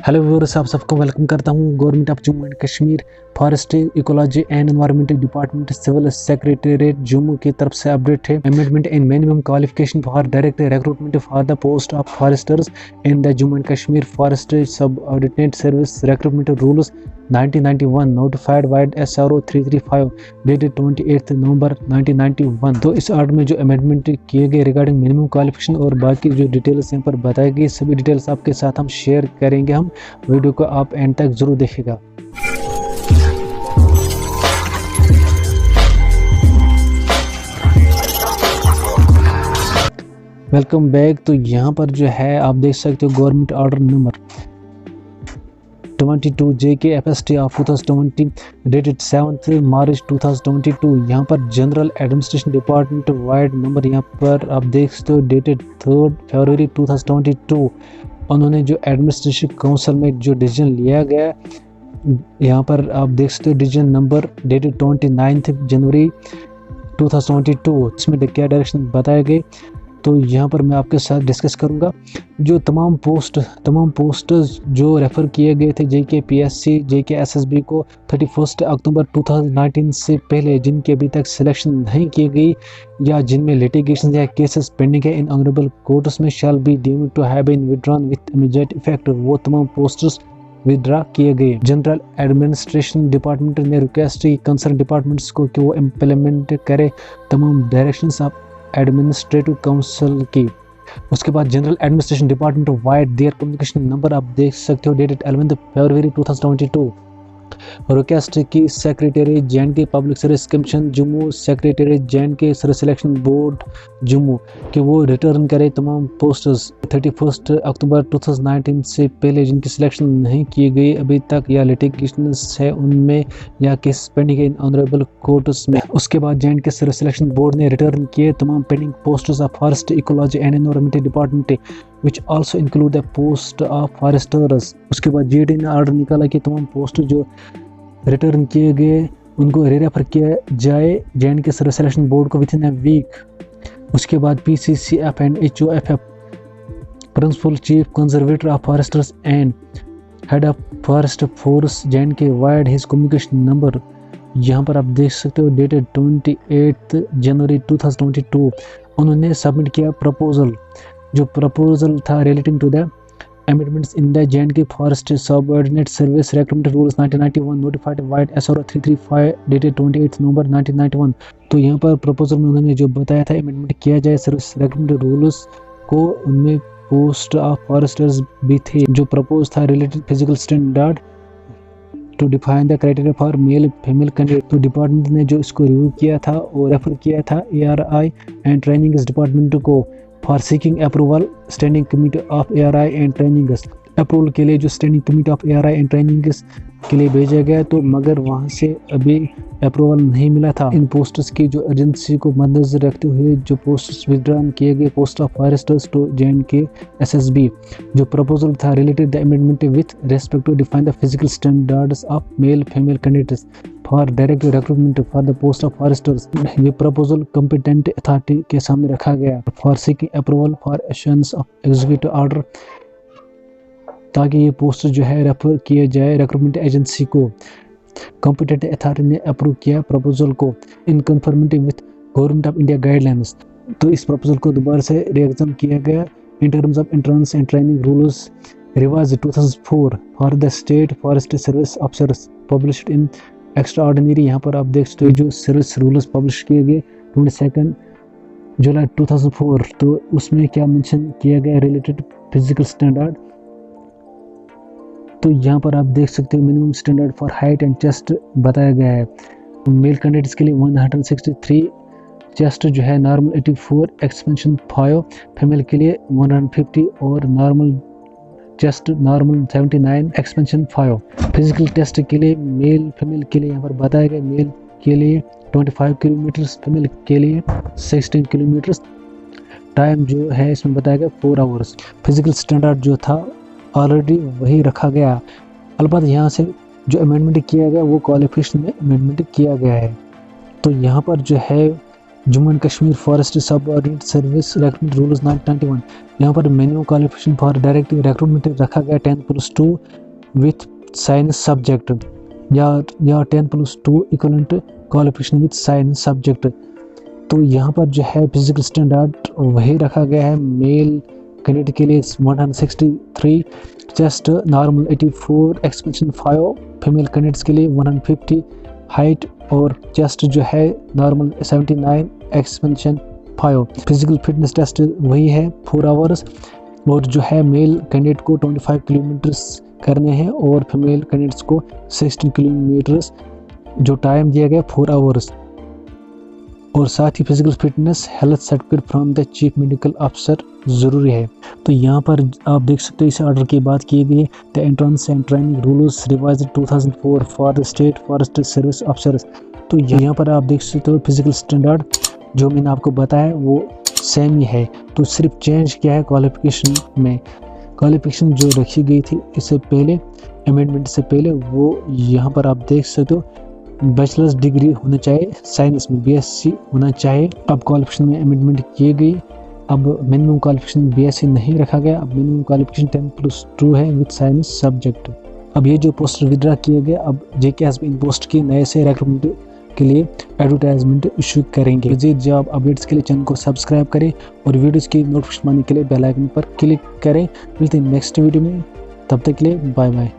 Hello viewers, आप सबको welcome करता हूं। Government of Jammu and Kashmir forestry, ecology and environmental department, civil secretariat Jammu की तरफ से अपडेट है। Amendment in minimum qualification for direct recruitment for the post of foresters in the Jammu and Kashmir forestry subordinate service recruitment rules 1991 notified vide SRO 335 dated 28 November 1991। तो इस art में जो amendment किए गए रिगार्डिंग मिनिमम क्वालिफिकेशन और बाकी जो डिटेल्स यहाँ पर बताई गई, सभी डिटेल्स आपके साथ हम शेयर करेंगे। हम वीडियो को आप एंड तक जरूर देखिएगा। Welcome back. तो यहाँ पर जो है आप देख सकते हो government order number 22 JK-FST of 2020 dated 7 मार्च 2022। यहाँ पर general administration department wide number यहाँ पर आप देख सकते हो डेटेड 3 फरवरी 2022। उन्होंने जो एडमिनिस्ट्रेशन काउंसिल में जो डिसीजन लिया गया, यहाँ पर आप देख सकते हो डिसीजन नंबर डेटेड 29 जनवरी 2022। इसमें क्या डायरेक्शन बताए गए, तो यहाँ पर मैं आपके साथ डिस्कस करूँगा। जो तमाम पोस्टर्स जो रेफ़र किए गए थे JK-PSC, JK-SSB को 31 अक्टूबर 2019 से पहले, जिनकी अभी तक सिलेक्शन नहीं की गई या जिनमें लिटिगेशन या केसेस पेंडिंग है इन ऑनरेबल कोर्ट्स में, shall be deemed to have been withdrawn with immediate effect. वो तमाम पोस्टर्स विड्रा किए गए। जनरल एडमिनिस्ट्रेशन डिपार्टमेंट ने रिक्वेस्ट की कंसर्न डिपार्टमेंट्स को कि वो इम्प्लीमेंट करे तमाम डायरेक्शंस ऑफ एडमिनिस्ट्रेटिव काउंसिल की। उसके बाद general administration department wide there communication number आप देख सकते हो डेटेड 11 फरवरी 2022। रिक्वेस्ट की secretary JNK public service commission Jammu, secretary JNK service selection board Jammu कि वो रिटर्न करे तमाम पोस्टर्स 31 अक्टूबर 2019 से पहले जिनकी सिलेक्शन नहीं की गई अभी तक या लिटिगेशन है उनमें या केस पेंडिंग है इन ऑनरेबल कोर्ट्स में। उसके बाद JNK सर्विस सिलेक्शन बोर्ड ने रिटर्न किए तमाम pending posters of forest, ecology and environmental department which also include the post of foresters। उसके बाद JD ने ऑर्डर निकाला कि तमाम पोस्ट जो रिटर्न किए गए उनको रेफर किया जाए JNK सर्विस सिलेक्शन बोर्ड को विथिन अ वीक। उसके बाद PCCF and HOFF principal chief conservator of foresters and head of forest force JNK vide his communication number, यहाँ पर आप देख सकते हो डेटेड 28 जनवरी 2022। उन्होंने सबमिट किया प्रपोजल। जो प्रपोजल था relating to the amendments in the JNK forest subordinate service recruitment rules 1991 notified vide SRO 335 dated 28 November 1991। तो यहाँ पर प्रपोजल में उन्होंने जो बताया था अमेंडमेंट किया जाए सर्विस रिक्रूटमेंट रूल्स को, उनमें पोस्ट ऑफ फॉरेस्टर्स भी थे। जो प्रपोज था related physical standard to define the criteria for male female candidate. तो डिपार्टमेंट ने जो इसको रिव्यू किया था और रेफर किया था ARI एंड ट्रेनिंग डिपार्टमेंट को for seeking approval standing committee of ARI and training approval के लिए जो standing committee of ARI and training के लिए भेजा गया, तो मगर वहां से अभी अप्रूवल नहीं मिला था। इन पोस्टर्स की जो एजेंसी को मद्देनजर रखते हुए जो पोस्टर्स विड्रॉन किए गए post of foresters to JNK SSB, जो प्रपोजल था related the amendment with respect to define the physical standards of male female candidates for direct recruitment for the post of foresters. ये proposal competent authority के सामने रखा गया for seeking approval for issuance of executive order, ताकि ये post जो है refer किए जाए रिक्रूटमेंट एजेंसी को। कॉम्पिटेंट अथॉरिटी ने अप्रूव किया प्रपोजल को इन conformity with government of India guidelines. तो इस प्रपोजल को दोबारा से रीएग्जाम किया गया in terms of entrance and training rules revised 2004 for the state forest service officers published in extra ordinary. यहाँ पर आप देख सकते हो जो सर्विस रूल्स पब्लिश किए गए 22 जुलाई 2004। तो उसमें क्या मेंशन किया गया रिलेटेड फिजिकल स्टैंडर्ड, तो यहाँ पर आप देख सकते हो minimum standard for height and chest बताया गया है। मेल कैंडिडेट्स के लिए 163 चेस्ट जो है नॉर्मल 84 एक्सपेंशन 5, फीमेल के लिए 150 और normal chest normal 79 expansion 5। Physical test के लिए मेल फीमेल के लिए यहाँ पर बताया गया, मेल के लिए 25 किलोमीटर्स, फीमेल के लिए 16 किलोमीटर्स। टाइम जो है इसमें बताया गया 4 आवर्स। फिजिकल स्टैंडर्ड जो था ऑलरेडी वही रखा गया, अलबत्ता यहाँ से जो अमेंडमेंट किया गया वो क्वालिफिकेशन में अमेंडमेंट किया गया है। तो यहाँ पर जो है जम्मू एंड कश्मीर फॉरेस्ट सब ऑर्डिनेट सर्विस रिक्रूटमेंट रूल्स 1991। यहाँ पर minimum qualification for direct recruitment रखा गया 10+2 विथ साइंस सब्जेक्ट या 10+2 equivalent qualification with science subject. तो यहाँ पर जो है फिजिकल स्टैंडर्ड वही रखा गया है। मेल कैंडिडेट के लिए 163, chest normal 84, expansion 5, female candidates के लिए 150, हाइट और चेस्ट जो है normal 79, expansion 5। Physical fitness test वही है 4 आवर्स, और जो है मेल कैंडिडेट को 25 किलोमीटर्स करने हैं और फीमेल कैंडिडेट्स को 16 किलोमीटर्स। जो टाइम दिया गया 4 आवर्स, और साथ ही physical fitness health certificate from the chief medical officer ज़रूरी है। तो यहाँ पर आप देख सकते हो इस ऑर्डर की बात की गई है। The entrance and training rules revised 2004 for the state forest service officers. तो यहाँ पर आप देख सकते हो फिजिकल स्टैंडर्ड जो मैंने आपको बताया वो सेम ही है। तो सिर्फ चेंज क्या है क्वालिफिकेशन में, क्वालिफिकेशन जो रखी गई थी इससे पहले अमेंडमेंट से पहले वो यहाँ पर आप देख सकते हो बैचलर्स डिग्री होना चाहिए, साइंस में BSc होना चाहिए। अब क्वालिफिकेशन में अमेंडमेंट की गई, अब मिनिमम क्वालिफिकेशन BSc नहीं रखा गया, अब मिनिमम क्वालिफिकेशन 10+2 है विद साइंस सब्जेक्ट। अब ये जो पोस्ट विड्रा किया गया, अब JKS इन पोस्ट की नए से रिक्रूटमेंट के लिए एडवर्टाइजमेंट इशू करेंगे। मज़ीद जॉब अपडेट्स के लिए चैनल को सब्सक्राइब करें और वीडियोज़ की नोटिफिकेशन पाने के लिए बेल आइकन पर क्लिक करें। मिलते हैं नेक्स्ट वीडियो में, तब तक के लिए बाय बाय।